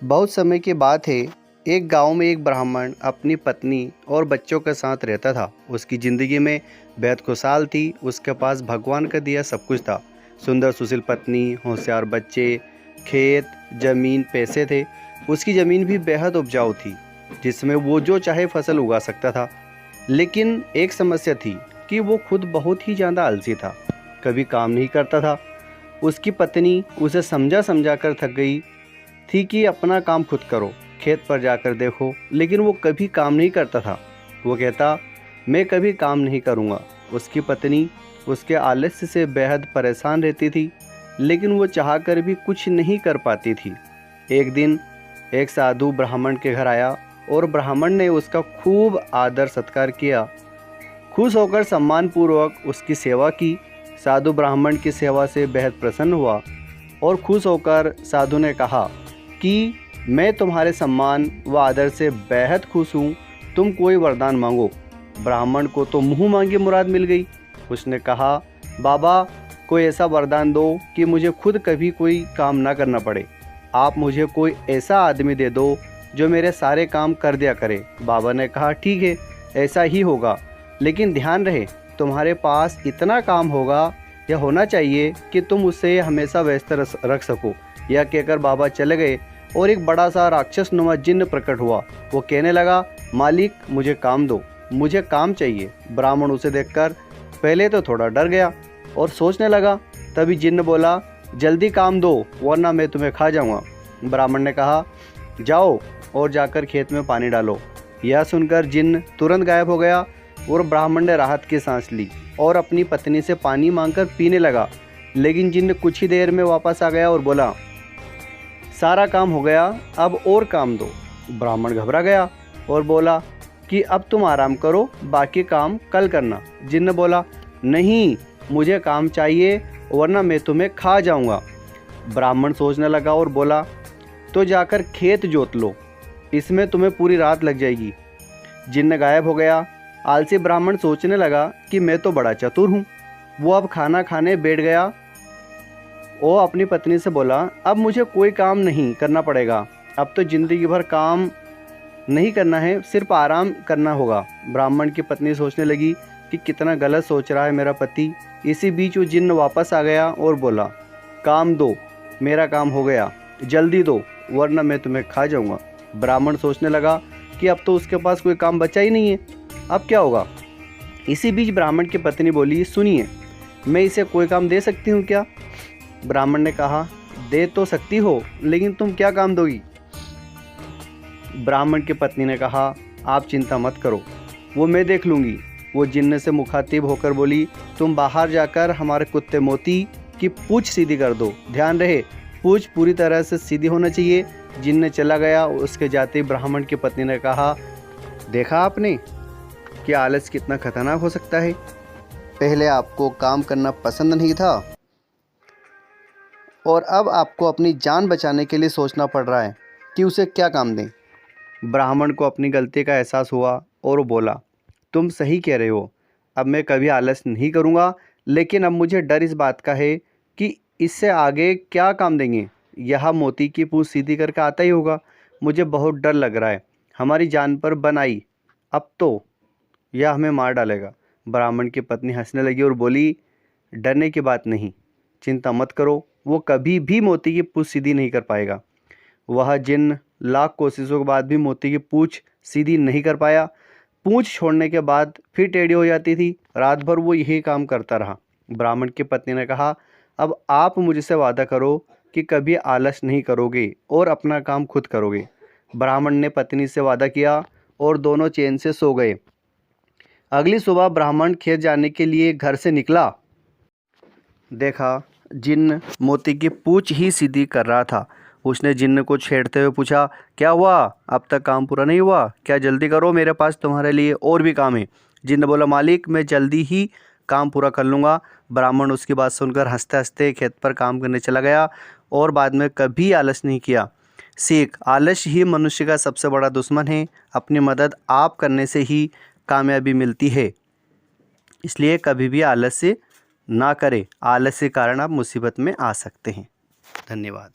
बहुत समय की बात है। एक गांव में एक ब्राह्मण अपनी पत्नी और बच्चों के साथ रहता था। उसकी ज़िंदगी में बेहद खुशहाल थी। उसके पास भगवान का दिया सब कुछ था। सुंदर सुशील पत्नी, होशियार बच्चे, खेत, ज़मीन, पैसे थे। उसकी ज़मीन भी बेहद उपजाऊ थी, जिसमें वो जो चाहे फसल उगा सकता था। लेकिन एक समस्या थी कि वो खुद बहुत ही ज़्यादा आलसी था, कभी काम नहीं करता था। उसकी पत्नी उसे समझा समझा कर थक गई थी कि अपना काम खुद करो, खेत पर जाकर देखो, लेकिन वो कभी काम नहीं करता था। वो कहता, मैं कभी काम नहीं करूँगा। उसकी पत्नी उसके आलस्य से बेहद परेशान रहती थी, लेकिन वो चाहकर भी कुछ नहीं कर पाती थी। एक दिन एक साधु ब्राह्मण के घर आया और ब्राह्मण ने उसका खूब आदर सत्कार किया। खुश होकर सम्मानपूर्वक उसकी सेवा की। साधु ब्राह्मण की सेवा से बेहद प्रसन्न हुआ और खुश होकर साधु ने कहा कि मैं तुम्हारे सम्मान व आदर से बेहद खुश हूँ, तुम कोई वरदान मांगो। ब्राह्मण को तो मुँह मांगी मुराद मिल गई। उसने कहा, बाबा, कोई ऐसा वरदान दो कि मुझे खुद कभी कोई काम ना करना पड़े। आप मुझे कोई ऐसा आदमी दे दो जो मेरे सारे काम कर दिया करे। बाबा ने कहा, ठीक है, ऐसा ही होगा, लेकिन ध्यान रहे तुम्हारे पास इतना काम होगा या होना चाहिए कि तुम उसे हमेशा व्यस्त रख सको। यह कहकर बाबा चले गए और एक बड़ा सा राक्षस नुमा जिन्न प्रकट हुआ। वो कहने लगा, मालिक, मुझे काम दो, मुझे काम चाहिए। ब्राह्मण उसे देखकर पहले तो थोड़ा डर गया और सोचने लगा। तभी जिन्न बोला, जल्दी काम दो वरना मैं तुम्हें खा जाऊंगा। ब्राह्मण ने कहा, जाओ और जाकर खेत में पानी डालो। यह सुनकर जिन्न तुरंत गायब हो गया और ब्राह्मण ने राहत की सांस ली और अपनी पत्नी से पानी मांगकर पीने लगा। लेकिन जिन्न कुछ ही देर में वापस आ गया और बोला, सारा काम हो गया, अब और काम दो। ब्राह्मण घबरा गया और बोला कि अब तुम आराम करो, बाकी काम कल करना। जिन्न बोला, नहीं, मुझे काम चाहिए वरना मैं तुम्हें खा जाऊंगा। ब्राह्मण सोचने लगा और बोला, तो जाकर खेत जोत लो, इसमें तुम्हें पूरी रात लग जाएगी। जिन्न गायब हो गया। आलसी ब्राह्मण सोचने लगा कि मैं तो बड़ा चतुर हूँ। वो अब खाना खाने बैठ गया। वो अपनी पत्नी से बोला, अब मुझे कोई काम नहीं करना पड़ेगा, अब तो ज़िंदगी भर काम नहीं करना है, सिर्फ आराम करना होगा। ब्राह्मण की पत्नी सोचने लगी कि कितना गलत सोच रहा है मेरा पति। इसी बीच वो जिन्न वापस आ गया और बोला, काम दो, मेरा काम हो गया, जल्दी दो वरना मैं तुम्हें खा जाऊंगा। ब्राह्मण सोचने लगा कि अब तो उसके पास कोई काम बचा ही नहीं है, अब क्या होगा। इसी बीच ब्राह्मण की पत्नी बोली, सुनिए, मैं इसे कोई काम दे सकती हूँ क्या? ब्राह्मण ने कहा, दे तो सकती हो, लेकिन तुम क्या काम दोगी? ब्राह्मण की पत्नी ने कहा, आप चिंता मत करो, वो मैं देख लूँगी। वो जिन्न से मुखातिब होकर बोली, तुम बाहर जाकर हमारे कुत्ते मोती की पूँछ सीधी कर दो। ध्यान रहे, पूँछ पूरी तरह से सीधी होना चाहिए। जिन्न चला गया। उसके जाते ब्राह्मण की पत्नी ने कहा, देखा आपने कि आलस कितना खतरनाक हो सकता है। पहले आपको काम करना पसंद नहीं था और अब आपको अपनी जान बचाने के लिए सोचना पड़ रहा है कि उसे क्या काम दें। ब्राह्मण को अपनी गलती का एहसास हुआ और वो बोला, तुम सही कह रहे हो, अब मैं कभी आलस नहीं करूँगा, लेकिन अब मुझे डर इस बात का है कि इससे आगे क्या काम देंगे। यह मोती की पूँछ सीधी करके आता ही होगा। मुझे बहुत डर लग रहा है, हमारी जान पर बन आई, अब तो यह हमें मार डालेगा। ब्राह्मण की पत्नी हंसने लगी और बोली, डरने की बात नहीं, चिंता मत करो, वो कभी भी मोती की पूँछ सीधी नहीं कर पाएगा। वह जिन्न लाख कोशिशों के बाद भी मोती की पूँछ सीधी नहीं कर पाया। पूँछ छोड़ने के बाद फिर टेढ़ी हो जाती थी। रात भर वो यही काम करता रहा। ब्राह्मण की पत्नी ने कहा, अब आप मुझसे वादा करो कि कभी आलस नहीं करोगे और अपना काम खुद करोगे। ब्राह्मण ने पत्नी से वादा किया और दोनों चैन से सो गए। अगली सुबह ब्राह्मण खेत जाने के लिए घर से निकला। देखा, जिन्न मोती की पूँछ ही सीधी कर रहा था। उसने जिन्न को छेड़ते हुए पूछा, क्या हुआ, अब तक काम पूरा नहीं हुआ क्या? जल्दी करो, मेरे पास तुम्हारे लिए और भी काम है। जिन्न बोला, मालिक, मैं जल्दी ही काम पूरा कर लूँगा। ब्राह्मण उसकी बात सुनकर हंसते हंसते खेत पर काम करने चला गया और बाद में कभी आलस नहीं किया। सीख, आलस ही मनुष्य का सबसे बड़ा दुश्मन है। अपनी मदद आप करने से ही कामयाबी मिलती है, इसलिए कभी भी आलस्य ना करें। आलस के कारण आप मुसीबत में आ सकते हैं। धन्यवाद।